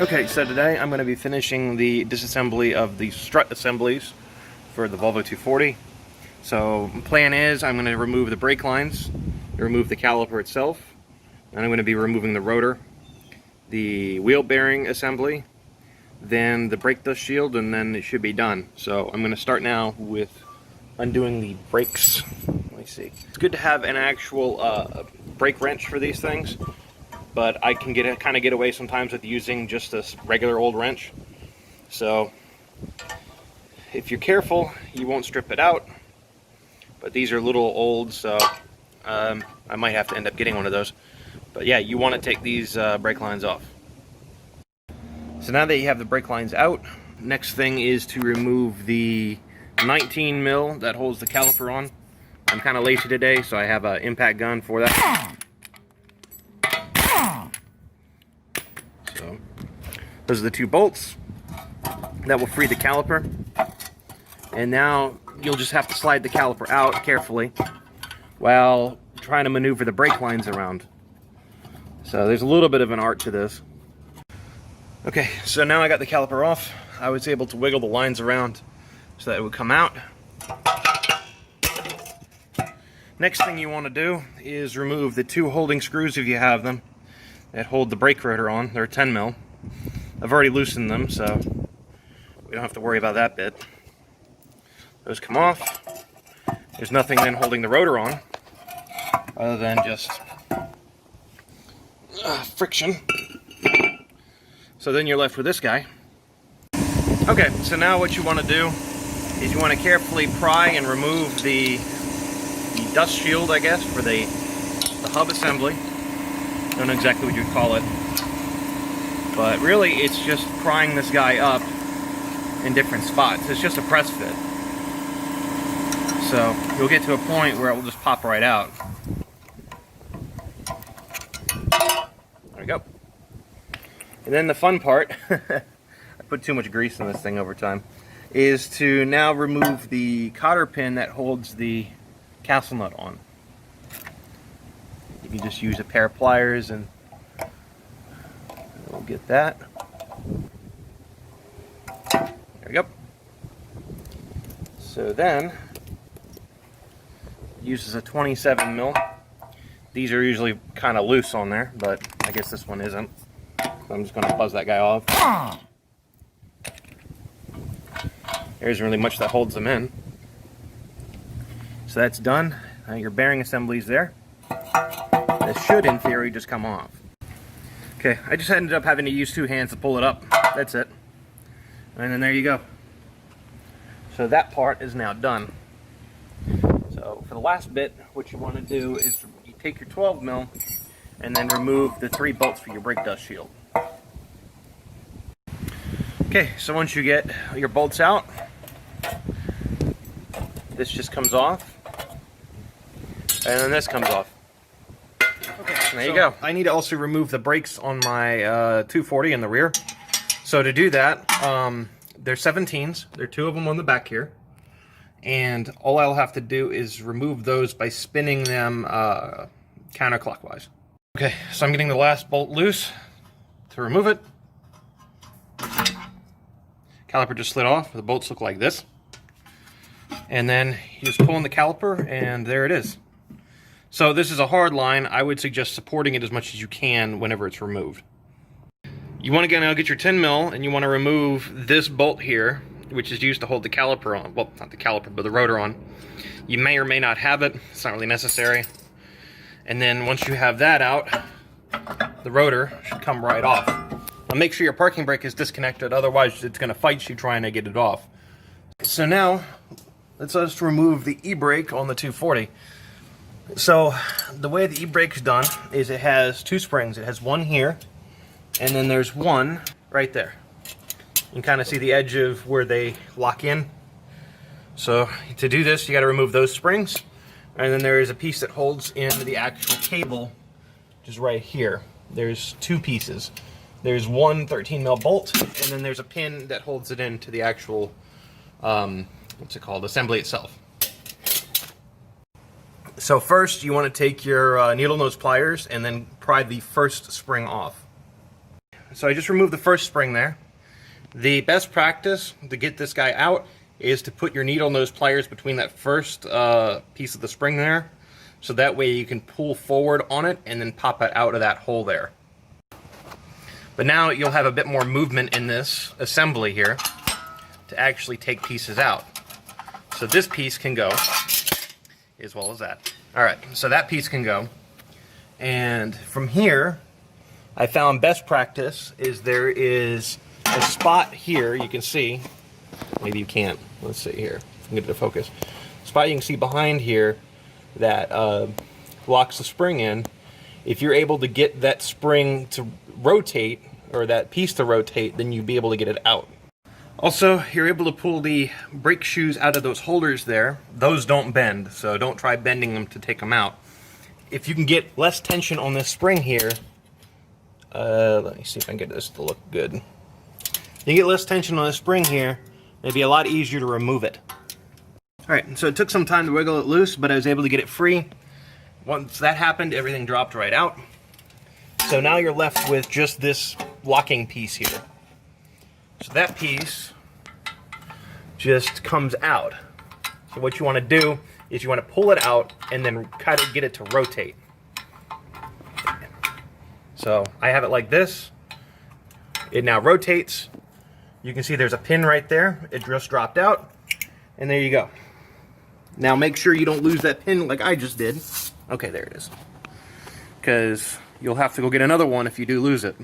Okay, so today I'm going to be finishing the disassembly of the strut assemblies for the Volvo 240. So plan is I'm going to remove the brake lines, remove the caliper itself, and I'm going to be removing the rotor, the wheel bearing assembly, then the brake dust shield, and then it should be done. So I'm going to start now with undoing the brakes. Let me see. It's good to have an actual brake wrench for these things, but I can kind of get away sometimes with using just this regular old wrench. So if you're careful, you won't strip it out. But these are a little old, so I might have to end up getting one of those. But yeah, you want to take these brake lines off. So now that you have the brake lines out, next thing is to remove the 19 mil that holds the caliper on. I'm kind of lazy today, so I have an impact gun for that. So those are the two bolts that will free the caliper. And now you'll just have to slide the caliper out carefully while trying to maneuver the brake lines around. So there's a little bit of an art to this. Okay, so now I got the caliper off. I was able to wiggle the lines around so that it would come out. Next thing you want to do is remove the two holding screws, if you have them, that hold the brake rotor on. They're 10 mil. I've already loosened them, so we don't have to worry about that bit. Those come off. There's nothing then holding the rotor on other than just friction. So then you're left with this guy. Okay, so now what you want to do is you want to carefully pry and remove the dust shield, I guess, for the hub assembly. I don't know exactly what you'd call it. But really, it's just prying this guy up in different spots. It's just a press fit. So you'll get to a point where it will just pop right out. There we go. And then the fun part, I put too much grease in this thing over time, is to now remove the cotter pin that holds the castle nut on. You can just use a pair of pliers and we'll get that. There we go. So then, uses a 27 mil. These are usually kind of loose on there, but I guess this one isn't. So I'm just going to buzz that guy off. There isn't really much that holds them in. So that's done. Your bearing assembly's there. This should, in theory, just come off. Okay, I just ended up having to use two hands to pull it up. That's it. And then there you go. So that part is now done. So for the last bit, what you want to do is you take your 12 mil and then remove the 3 bolts for your brake dust shield. Okay, so once you get your bolts out, this just comes off, and then this comes off. Okay, so there you go. I need to also remove the brakes on my 240 in the rear. So to do that, they're 17s. There are 2 of them on the back here. And all I'll have to do is remove those by spinning them counterclockwise. Okay, so I'm getting the last bolt loose to remove it. Caliper just slid off. The bolts look like this. And then you just pull in the caliper, and there it is. So this is a hard line. I would suggest supporting it as much as you can whenever it's removed. You want to now get your 10 mil, and you want to remove this bolt here, which is used to hold the caliper on. Well, not the caliper, but the rotor on. You may or may not have it. It's not really necessary. And then once you have that out, the rotor should come right off. Now make sure your parking brake is disconnected, otherwise it's going to fight you trying to get it off. So now, let's just remove the e-brake on the 240. So the way the e-brake's done is it has 2 springs. It has one here, and then there's one right there. You can kind of see the edge of where they lock in. So to do this, you got to remove those springs, and then there is a piece that holds in the actual cable, which is right here. There's 2 pieces. There's one 13 mil bolt, and then there's a pin that holds it into the actual, what's it called, assembly itself. So first you want to take your needle nose pliers and then pry the first spring off. So I just removed the first spring there. The best practice to get this guy out is to put your needle nose pliers between that first piece of the spring there, so that way you can pull forward on it and then pop it out of that hole there. But now you'll have a bit more movement in this assembly here to actually take pieces out. So this piece can go, as well as that. Alright, so that piece can go. And from here, I found best practice is there is a spot here you can see. Maybe you can't. Let's see here. If I can get it to focus. Spot you can see behind here that locks the spring in. If you're able to get that spring to rotate, or that piece to rotate, then you'll be able to get it out. Also, you're able to pull the brake shoes out of those holders there. Those don't bend, so don't try bending them to take them out. If you can get less tension on this spring here, let me see if I can get this to look good. You can get less tension on this spring here, it'd be a lot easier to remove it. Alright, so it took some time to wiggle it loose, but I was able to get it free. Once that happened, everything dropped right out. So now you're left with just this locking piece here. So that piece just comes out. So what you want to do is you want to pull it out and then kind of get it to rotate. So I have it like this. It now rotates. You can see there's a pin right there. It just dropped out. And there you go. Now make sure you don't lose that pin like I just did. Okay, there it is. Because you'll have to go get another one if you do lose it.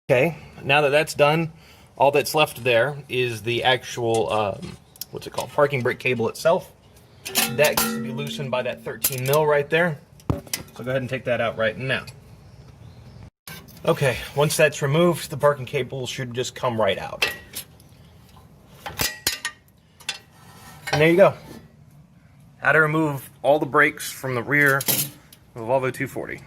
Okay, now that that's done, all that's left there is the actual, what's it called, parking brake cable itself. That gets to be loosened by that 13 mil right there. So go ahead and take that out right now. Okay, once that's removed, the parking cable should just come right out. And there you go. How to remove all the brakes from the rear of the Volvo 240.